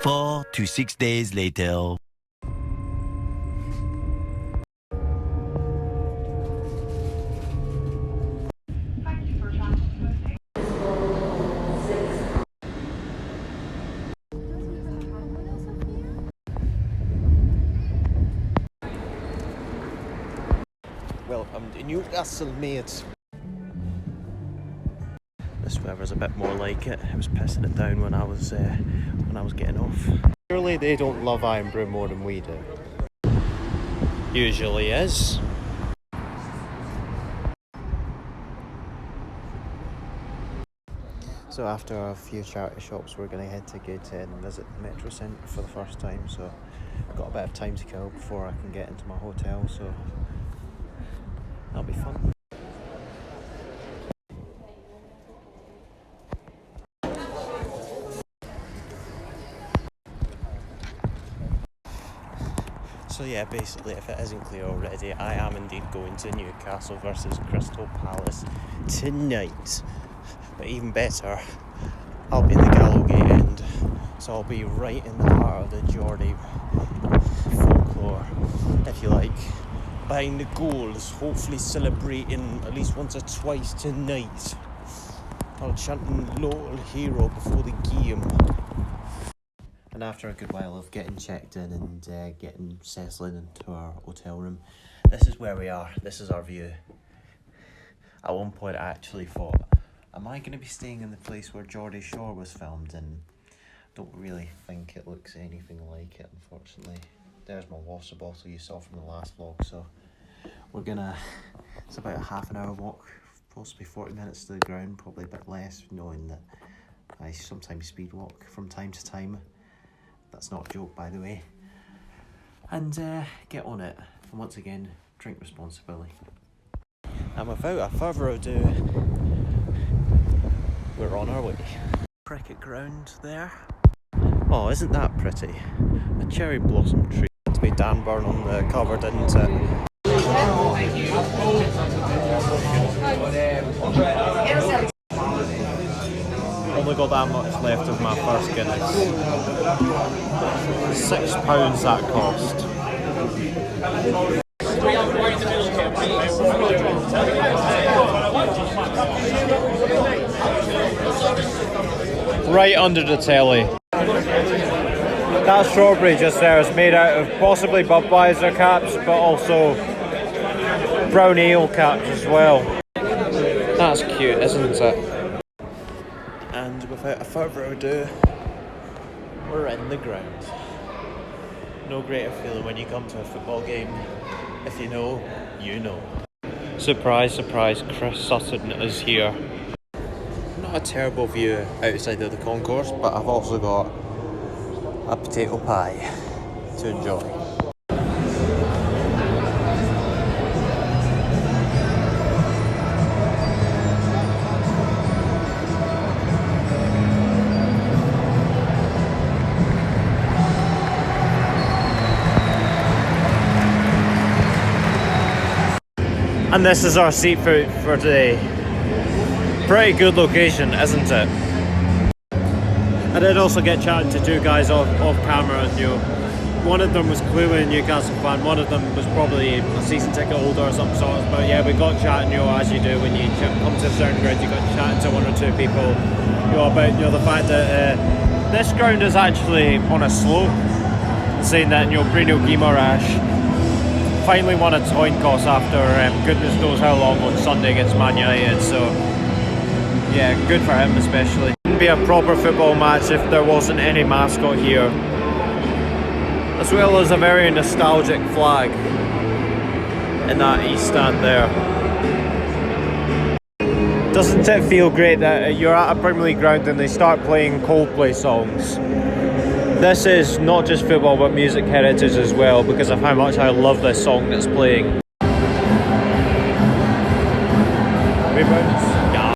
4 to 6 days later. Welcome to Newcastle, mate. This weather's a bit more like it. It was pissing it down when I was getting off. Surely they don't love Irn-Bru more than we do. Usually is. So after a few charity shops, we're going to head to Geordie and visit the Metro Centre for the first time. So I've got a bit of time to kill before I can get into my hotel. So that'll be fun. So yeah, basically, if it isn't clear already, I am indeed going to Newcastle versus Crystal Palace tonight. But even better, I'll be in the Gallowgate end, so I'll be right in the heart of the Geordie folklore, if you like. Behind the goals, hopefully celebrating at least once or twice tonight. I'll chanting Local Hero before the game. And after a good while of getting checked in and getting settling into our hotel room, this is where we are. This is our view. At one point I actually thought, am I going to be staying in the place where Geordie Shore was filmed? And I don't really think it looks anything like it, unfortunately. There's my water bottle you saw from the last vlog, so we're gonna, it's about a half an hour walk, possibly 40 minutes to the ground, probably a bit less, knowing that I sometimes speed walk from time to time. That's not a joke, by the way. And get on it. And once again, drink responsibly. And without a further ado, we're on our way. Cricket ground there. Oh, isn't that pretty? A cherry blossom tree. To be Dan Burn on the cover, didn't it? Only got that much left of my first Guinness. £6 that cost. Right under the telly. That strawberry just there is made out of possibly Budweiser caps, but also brown ale caps as well. That's cute, isn't it? And without a further ado, we're in the ground. No greater feeling when you come to a football game. If you know, you know. Surprise, surprise, Chris Sutton is here. Not a terrible view outside of the concourse, but I've also got a potato pie to enjoy. And this is our seat for today. Pretty good location, isn't it? I did also get chatting to two guys off camera, and one of them was clearly a Newcastle fan, one of them was probably a season ticket holder or some sort. But yeah, we got chatting, as you do when you come to a certain ground, you got chatting to one or two people, about the fact that this ground is actually on a slope, saying that Bruno Guimaraes finally won a coin toss after goodness knows how long on Sunday against Man United. So yeah, good for him especially. It wouldn't be a proper football match if there wasn't any mascot here, as well as a very nostalgic flag in that east stand there. Doesn't it feel great that you're at a Premier League ground and they start playing Coldplay songs? This is not just football but music heritage as well, because of how much I love this song that's playing. Yeah.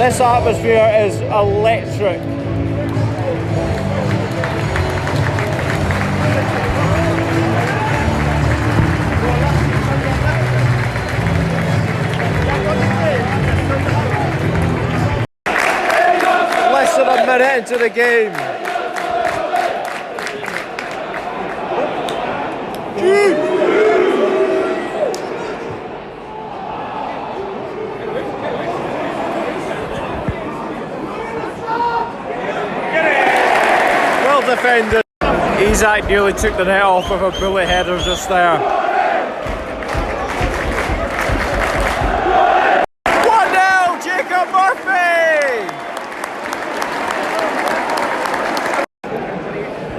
This atmosphere is electric. Less than a minute into the game. Well defended. Isaac nearly took the net off with a bullet header just there. 1-0, Jacob Murphy!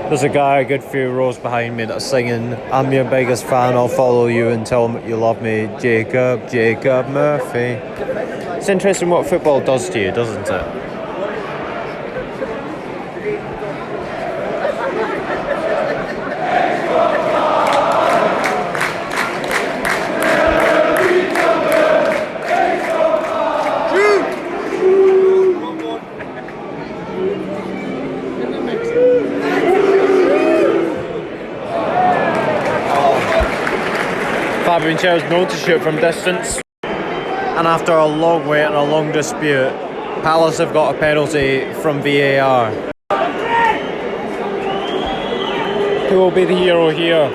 There's a guy a good few rows behind me that's singing, "I'm your biggest fan, I'll follow you until you love me, Jacob, Jacob Murphy." It's interesting what football does to you, doesn't it? Fabian Schell's known to shoot from distance, and after a long wait and a long dispute, Palace have got a penalty from VAR. Who will be the hero here?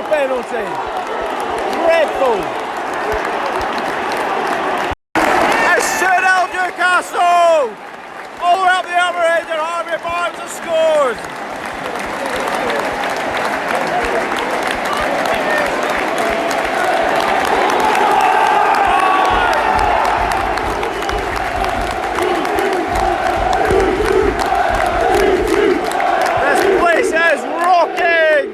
Penalty! Dreadful! It's 2-0 Newcastle! All the way up the other end and Harvey Barnes has scored! This place is rocking!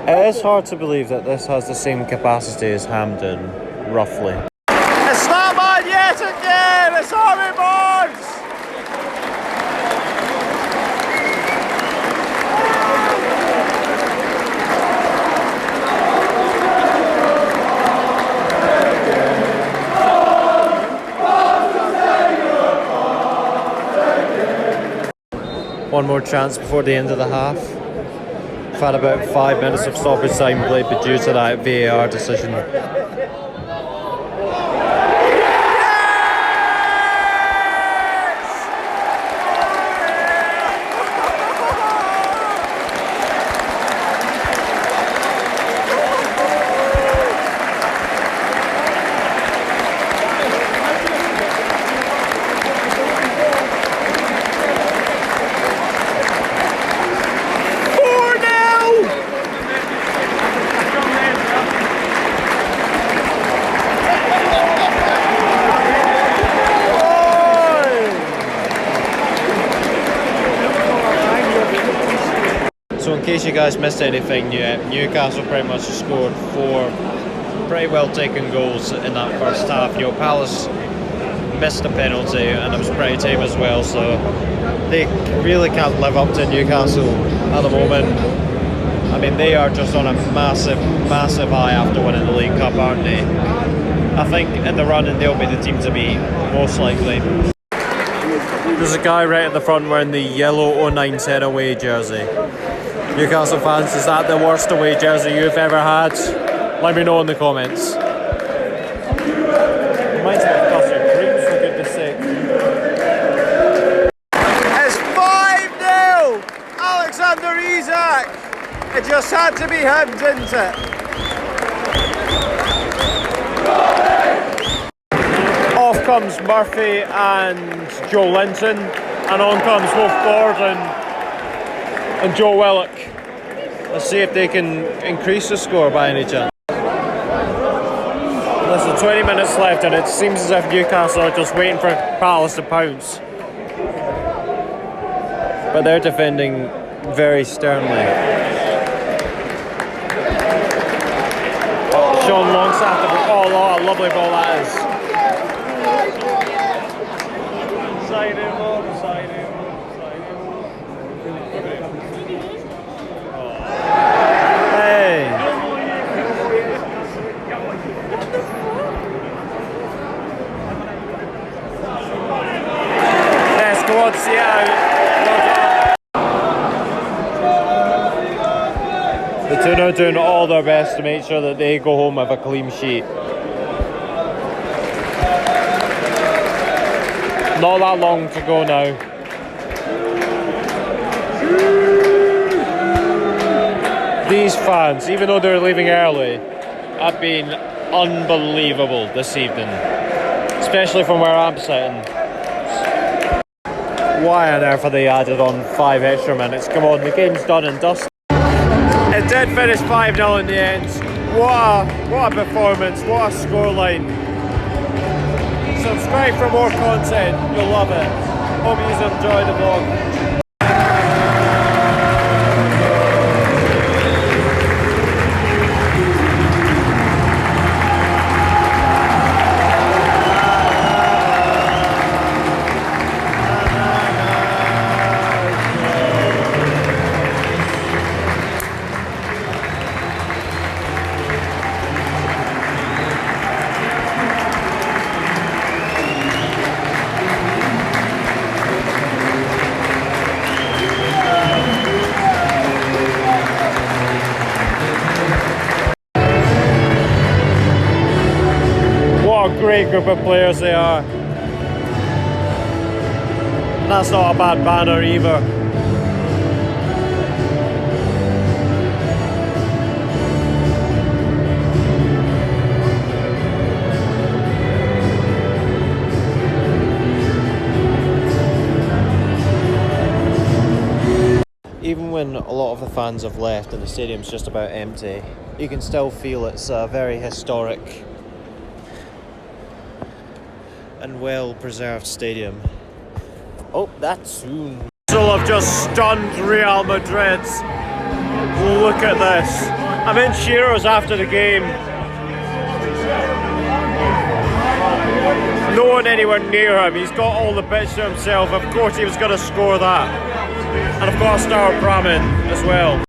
It's hard to believe that this has the same capacity as Hampden, roughly. It's not man yet again! It's Harvey Barnes! One more chance before the end of the half. We've had about 5 minutes of stoppage time played, but due to that VAR decision. So in case you guys missed anything, Newcastle pretty much scored 4 pretty well taken goals in that first half. Palace missed a penalty and it was pretty tame as well, so they really can't live up to Newcastle at the moment. I mean, they are just on a massive high after winning the League Cup, aren't they? I think in the running they'll be the team to beat, most likely. There's a guy right at the front wearing the yellow 0910 away jersey. Newcastle fans, is that the worst away jersey you've ever had? Let me know in the comments. Reminds me of custard creams, for goodness sake. It's 5-0! Alexander Isak! It just had to be him, didn't it? Off comes Murphy and Joe Linton, and on comes Wolf Gordon and Joe Willock. Let's see if they can increase the score by any chance. Listen, 20 minutes left, and it seems as if Newcastle are just waiting for Palace to pounce. But they're defending very sternly. Sean Longstaff, oh, a lovely ball that is. Side him up, side him up, side him up. Hey! Yes, go on, see it out. The two are doing all their best to make sure that they go home with a clean sheet. Not that long to go now. These fans, even though they're leaving early, have been unbelievable this evening. Especially from where I'm sitting. Why on earth are they added on 5 extra minutes? Come on, the game's done and dusted. It did finish 5-0 in the end. What a performance, what a scoreline. Subscribe for more content, you'll love it. Hope you enjoy the vlog. Great group of players they are. And that's not a bad banner either. Even when a lot of the fans have left and the stadium's just about empty, you can still feel it's a very historic and well-preserved stadium. Oh, that's soon. Arsenal have just stunned Real Madrid. Look at this. I'm in Chiro's after the game. No one anywhere near him. He's got all the pitch to himself. Of course he was going to score that. And I've got to start Brahmin as well.